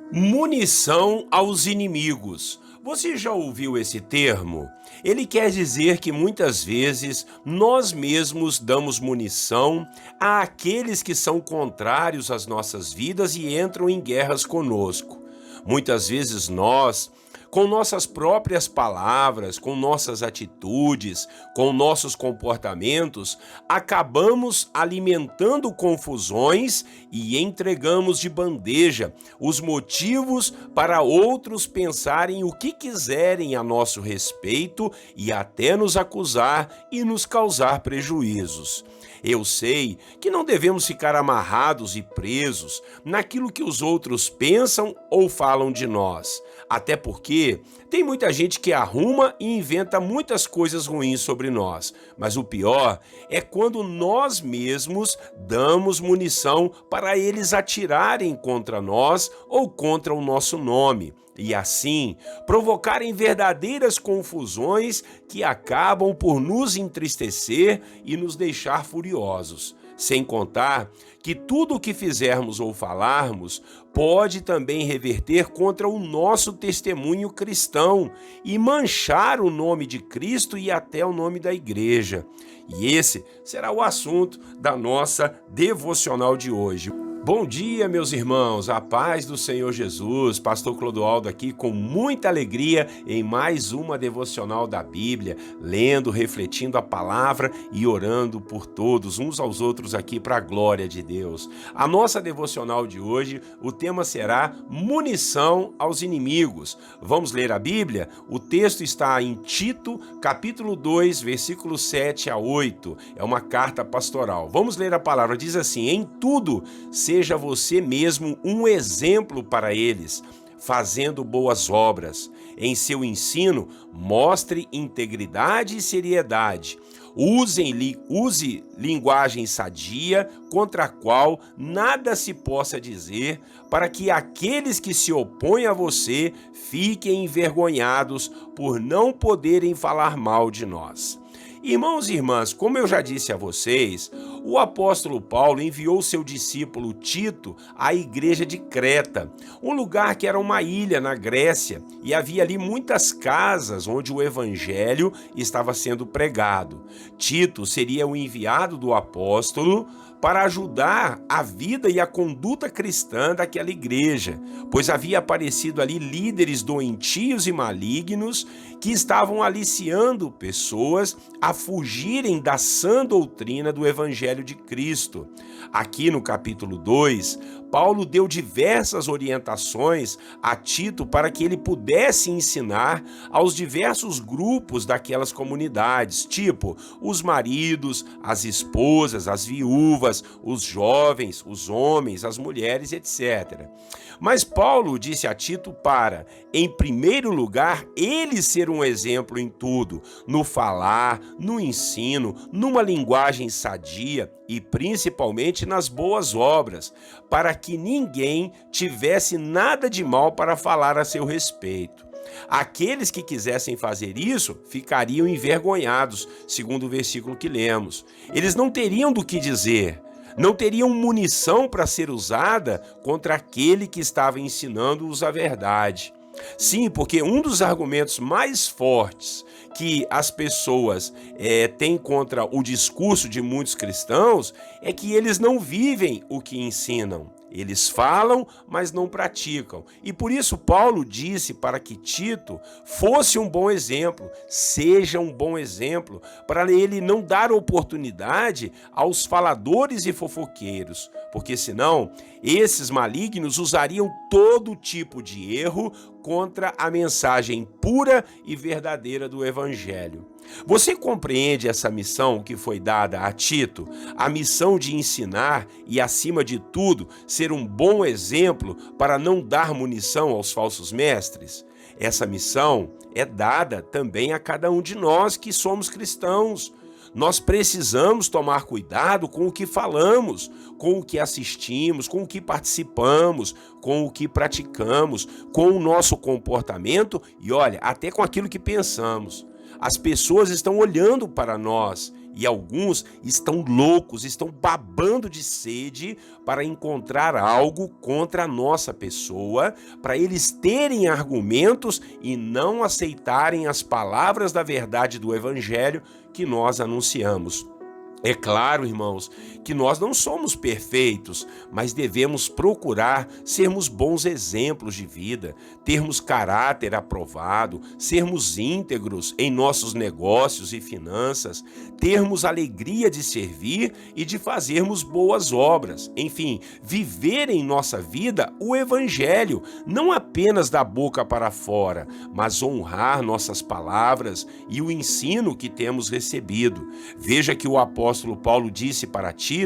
Munição aos inimigos. Você já ouviu esse termo? Ele quer dizer que muitas vezes nós mesmos damos munição àqueles que são contrários às nossas vidas e entram em guerras conosco. Muitas vezes nós, com nossas próprias palavras, com nossas atitudes, com nossos comportamentos, acabamos alimentando confusões e entregamos de bandeja os motivos para outros pensarem o que quiserem a nosso respeito e até nos acusar e nos causar prejuízos. Eu sei que não devemos ficar amarrados e presos naquilo que os outros pensam ou falam de nós, até porque tem muita gente que arruma e inventa muitas coisas ruins sobre nós, mas o pior é quando nós mesmos damos munição para eles atirarem contra nós ou contra o nosso nome. E assim provocarem verdadeiras confusões que acabam por nos entristecer e nos deixar furiosos. Sem contar que tudo o que fizermos ou falarmos pode também reverter contra o nosso testemunho cristão e manchar o nome de Cristo e até o nome da igreja. E esse será o assunto da nossa devocional de hoje. Bom dia, meus irmãos, a paz do Senhor Jesus, Pastor Clodoaldo aqui com muita alegria em mais uma devocional da Bíblia, lendo, refletindo a palavra e orando por todos, uns aos outros aqui para a glória de Deus. A nossa devocional de hoje, o tema será munição aos inimigos. Vamos ler a Bíblia? O texto está em Tito, capítulo 2, versículos 7 a 8. É uma carta pastoral. Vamos ler a palavra, diz assim: em tudo, seja você mesmo um exemplo para eles, fazendo boas obras. Em seu ensino, mostre integridade e seriedade. Use linguagem sadia, contra a qual nada se possa dizer, para que aqueles que se opõem a você fiquem envergonhados por não poderem falar mal de nós. Irmãos e irmãs, como eu já disse a vocês, o apóstolo Paulo enviou seu discípulo Tito à igreja de Creta, um lugar que era uma ilha na Grécia, e havia ali muitas casas onde o evangelho estava sendo pregado. Tito seria o enviado do apóstolo para ajudar a vida e a conduta cristã daquela igreja, pois havia aparecido ali líderes doentios e malignos que estavam aliciando pessoas a fugirem da sã doutrina do Evangelho de Cristo. Aqui no capítulo 2, Paulo deu diversas orientações a Tito para que ele pudesse ensinar aos diversos grupos daquelas comunidades, tipo os maridos, as esposas, as viúvas, os jovens, os homens, as mulheres, etc. Mas Paulo disse a Tito para, em primeiro lugar, ele ser um exemplo em tudo, no falar, no ensino, numa linguagem sadia e principalmente nas boas obras, para que ninguém tivesse nada de mal para falar a seu respeito. Aqueles que quisessem fazer isso ficariam envergonhados, segundo o versículo que lemos. Eles não teriam do que dizer, não teriam munição para ser usada contra aquele que estava ensinando-os a verdade. Sim, porque um dos argumentos mais fortes que as pessoas têm contra o discurso de muitos cristãos é que eles não vivem o que ensinam. Eles falam, mas não praticam. E por isso Paulo disse para que Tito fosse um bom exemplo, seja um bom exemplo, para ele não dar oportunidade aos faladores e fofoqueiros, porque senão esses malignos usariam todo tipo de erro contra a mensagem pura e verdadeira do Evangelho. Você compreende essa missão que foi dada a Tito? A missão de ensinar e, acima de tudo, ser um bom exemplo para não dar munição aos falsos mestres? Essa missão é dada também a cada um de nós que somos cristãos. Nós precisamos tomar cuidado com o que falamos, com o que assistimos, com o que participamos, com o que praticamos, com o nosso comportamento e, olha, até com aquilo que pensamos. As pessoas estão olhando para nós E alguns estão loucos, estão babando de sede para encontrar algo contra a nossa pessoa, para eles terem argumentos e não aceitarem as palavras da verdade do Evangelho que nós anunciamos. É claro, irmãos, que nós não somos perfeitos, mas devemos procurar sermos bons exemplos de vida, termos caráter aprovado, sermos íntegros em nossos negócios e finanças, termos alegria de servir e de fazermos boas obras. Enfim, viver em nossa vida o Evangelho, não apenas da boca para fora, mas honrar nossas palavras e o ensino que temos recebido. Veja que o apóstolo Paulo disse para Tito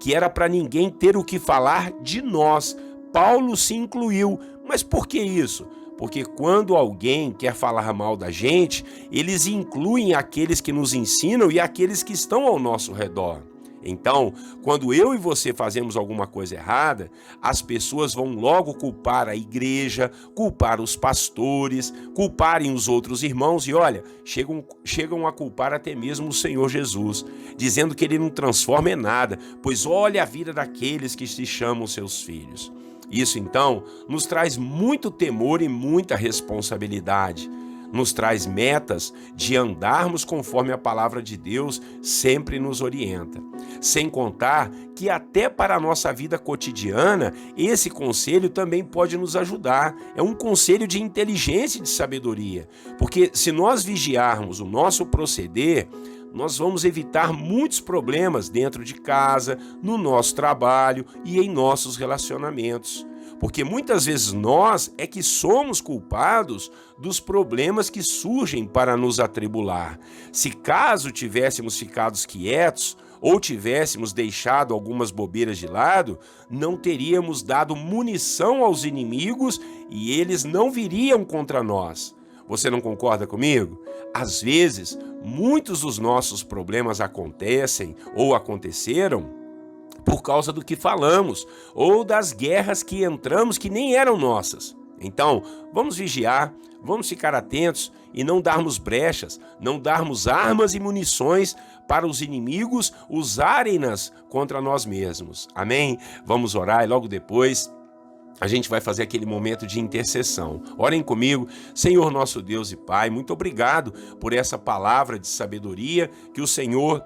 que era para ninguém ter o que falar de nós. Paulo se incluiu. Mas por que isso? Porque quando alguém quer falar mal da gente, eles incluem aqueles que nos ensinam e aqueles que estão ao nosso redor. Então, quando eu e você fazemos alguma coisa errada, as pessoas vão logo culpar a igreja, culpar os pastores, culparem os outros irmãos e olha, chegam a culpar até mesmo o Senhor Jesus, dizendo que ele não transforma em nada, pois olha a vida daqueles que se chamam seus filhos. Isso então nos traz muito temor e muita responsabilidade. Nos traz metas de andarmos conforme a palavra de Deus sempre nos orienta. Sem contar que até para a nossa vida cotidiana, esse conselho também pode nos ajudar. É um conselho de inteligência e de sabedoria, porque se nós vigiarmos o nosso proceder, nós vamos evitar muitos problemas dentro de casa, no nosso trabalho e em nossos relacionamentos. Porque muitas vezes nós é que somos culpados dos problemas que surgem para nos atribular. Se caso tivéssemos ficado quietos ou tivéssemos deixado algumas bobeiras de lado, não teríamos dado munição aos inimigos e eles não viriam contra nós. Você não concorda comigo? Às vezes, muitos dos nossos problemas acontecem ou aconteceram por causa do que falamos, ou das guerras que entramos que nem eram nossas. Então, vamos vigiar, vamos ficar atentos e não darmos brechas, não darmos armas e munições para os inimigos usarem-nas contra nós mesmos. Amém? Vamos orar e logo depois a gente vai fazer aquele momento de intercessão. Orem comigo. Senhor nosso Deus e Pai, muito obrigado por essa palavra de sabedoria que o Senhor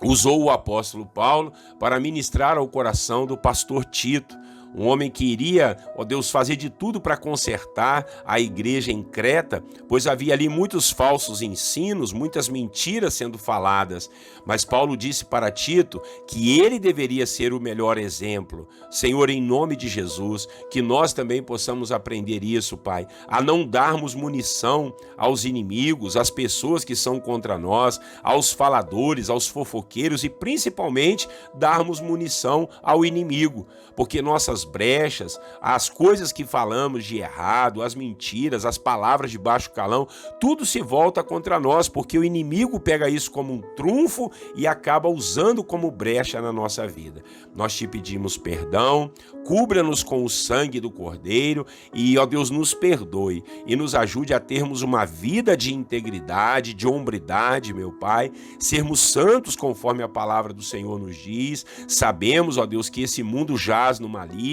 usou o apóstolo Paulo para ministrar ao coração do pastor Tito, um homem que iria, ó Deus, fazer de tudo para consertar a igreja em Creta, pois havia ali muitos falsos ensinos, muitas mentiras sendo faladas. Mas Paulo disse para Tito que ele deveria ser o melhor exemplo. Senhor, em nome de Jesus, que nós também possamos aprender isso, Pai, a não darmos munição aos inimigos, às pessoas que são contra nós, aos faladores, aos fofoqueiros e principalmente darmos munição ao inimigo, porque nossas brechas, as coisas que falamos de errado, as mentiras, as palavras de baixo calão, tudo se volta contra nós, porque o inimigo pega isso como um trunfo e acaba usando como brecha na nossa vida. Nós te pedimos perdão, cubra-nos com o sangue do Cordeiro e, ó Deus, nos perdoe e nos ajude a termos uma vida de integridade, de hombridade, meu Pai, sermos santos conforme a palavra do Senhor nos diz. Sabemos, ó Deus, que esse mundo jaz no maligno,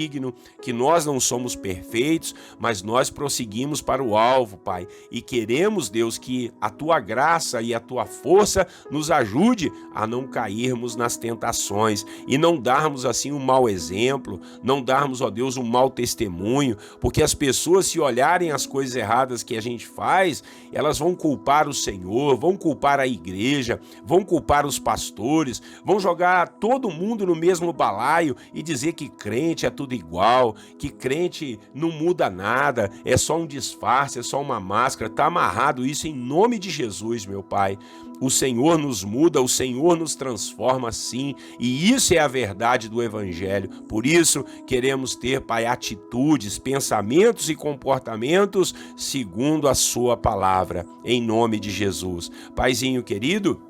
que nós não somos perfeitos, mas nós prosseguimos para o alvo, Pai, e queremos, Deus, que a Tua graça e a Tua força nos ajude a não cairmos nas tentações e não darmos assim um mau exemplo, não darmos, ó Deus, um mau testemunho, porque as pessoas, se olharem as coisas erradas que a gente faz, elas vão culpar o Senhor, vão culpar a igreja, vão culpar os pastores, vão jogar todo mundo no mesmo balaio e dizer que crente é tudo igual, que crente não muda nada, é só um disfarce, é só uma máscara. Está amarrado isso em nome de Jesus, meu Pai. O Senhor nos muda, o Senhor nos transforma sim, e isso é a verdade do Evangelho. Por isso, queremos ter, Pai, atitudes, pensamentos e comportamentos segundo a Sua palavra, em nome de Jesus. Paizinho querido,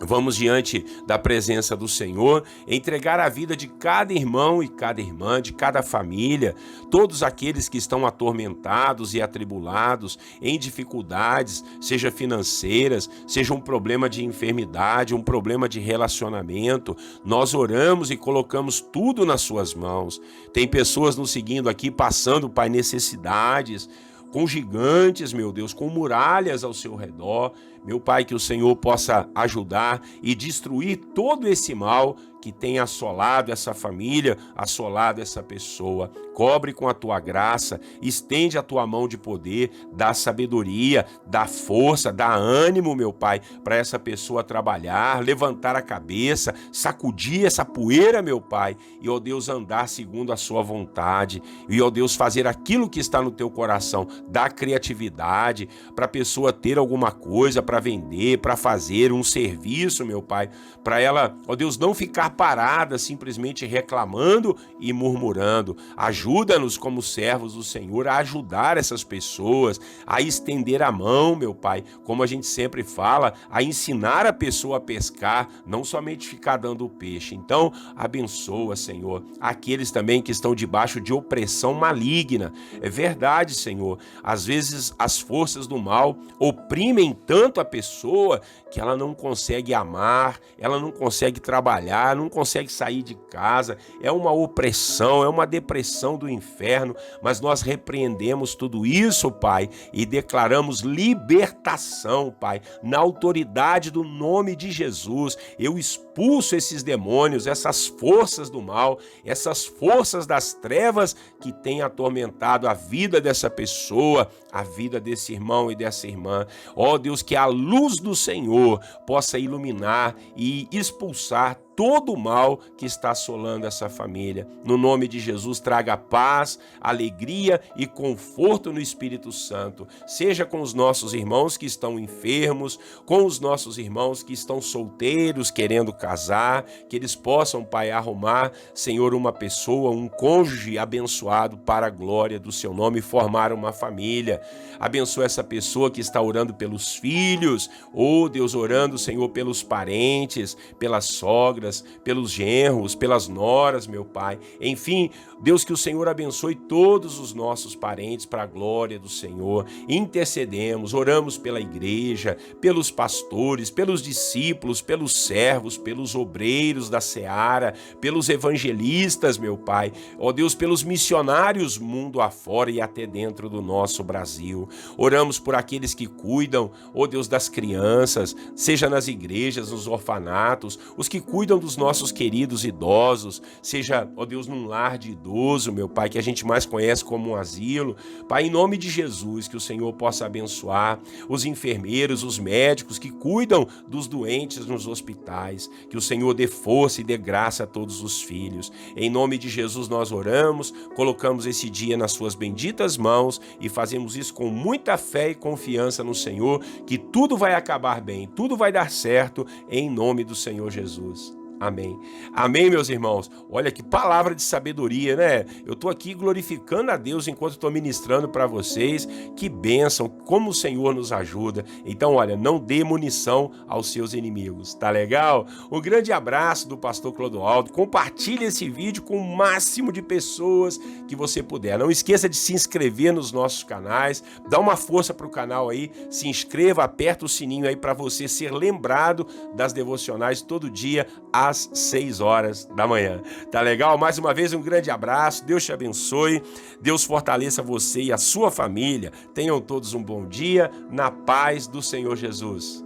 Vamos diante da presença do Senhor, entregar a vida de cada irmão e cada irmã, de cada família, todos aqueles que estão atormentados e atribulados, em dificuldades, seja financeiras, seja um problema de enfermidade, um problema de relacionamento. Nós oramos e colocamos tudo nas suas mãos. Tem pessoas nos seguindo aqui, passando, Pai, necessidades, com gigantes, meu Deus, com muralhas ao seu redor. Meu Pai, que o Senhor possa ajudar e destruir todo esse mal que tem assolado essa família, assolado essa pessoa. Cobre com a tua graça, estende a tua mão de poder, dá sabedoria, dá força, dá ânimo, meu Pai, para essa pessoa trabalhar, levantar a cabeça, sacudir essa poeira, meu Pai, e, ó Deus, andar segundo a sua vontade, e, ó Deus, fazer aquilo que está no teu coração, dá criatividade para a pessoa ter alguma coisa para vender, para fazer um serviço, meu Pai, para ela, ó Deus, não ficar parada simplesmente reclamando e murmurando. Ajuda-nos como servos do Senhor a ajudar essas pessoas, a estender a mão, meu Pai, como a gente sempre fala, a ensinar a pessoa a pescar, não somente ficar dando o peixe. Então, abençoa, Senhor, aqueles também que estão debaixo de opressão maligna. É verdade, Senhor, às vezes as forças do mal oprimem tanto a pessoa que ela não consegue amar, ela não consegue trabalhar, não consegue sair de casa. É uma opressão, é uma depressão do inferno, mas nós repreendemos tudo isso, Pai, e declaramos libertação, Pai, na autoridade do nome de Jesus. Eu expulso esses demônios, essas forças do mal, essas forças das trevas que têm atormentado a vida dessa pessoa, a vida desse irmão e dessa irmã. Ó Deus, que a luz do Senhor possa iluminar e expulsar todo o mal que está assolando essa família. No nome de Jesus, traga paz, alegria e conforto no Espírito Santo. Seja com os nossos irmãos que estão enfermos, com os nossos irmãos que estão solteiros, querendo casar, que eles possam, Pai, arrumar, Senhor, uma pessoa, um cônjuge abençoado para a glória do seu nome e formar uma família. Abençoa essa pessoa que está orando pelos filhos, oh Deus, orando, Senhor, pelos parentes, pelas sogras, pelos genros, pelas noras, meu Pai. Enfim, Deus, que o Senhor abençoe todos os nossos parentes para a glória do Senhor. Intercedemos, oramos pela igreja, pelos pastores, pelos discípulos, pelos servos, pelos obreiros da seara, pelos evangelistas, meu Pai. Ó Deus, pelos missionários mundo afora e até dentro do nosso Brasil. Oramos por aqueles que cuidam, ó Deus, das crianças, seja nas igrejas, nos orfanatos, os que cuidam dos nossos queridos idosos, seja, ó Deus, num lar de idoso, meu Pai, que a gente mais conhece como um asilo. Pai, em nome de Jesus, que o Senhor possa abençoar os enfermeiros, os médicos que cuidam dos doentes nos hospitais, que o Senhor dê força e dê graça a todos os filhos. Em nome de Jesus nós oramos, colocamos esse dia nas suas benditas mãos e fazemos isso com muita fé e confiança no Senhor, que tudo vai acabar bem, tudo vai dar certo, em nome do Senhor Jesus. Amém. Amém, meus irmãos. Olha que palavra de sabedoria, né? Eu estou aqui glorificando a Deus enquanto estou ministrando para vocês. Que bênção, como o Senhor nos ajuda. Então, olha, não dê munição aos seus inimigos. Tá legal? Um grande abraço do pastor Clodoaldo. Compartilhe esse vídeo com o máximo de pessoas que você puder. Não esqueça de se inscrever nos nossos canais. Dá uma força para o canal aí. Se inscreva, aperta o sininho aí para você ser lembrado das devocionais todo dia às 6 horas da manhã. Tá legal? Mais uma vez, um grande abraço. Deus te abençoe. Deus fortaleça você e a sua família. Tenham todos um bom dia na paz do Senhor Jesus.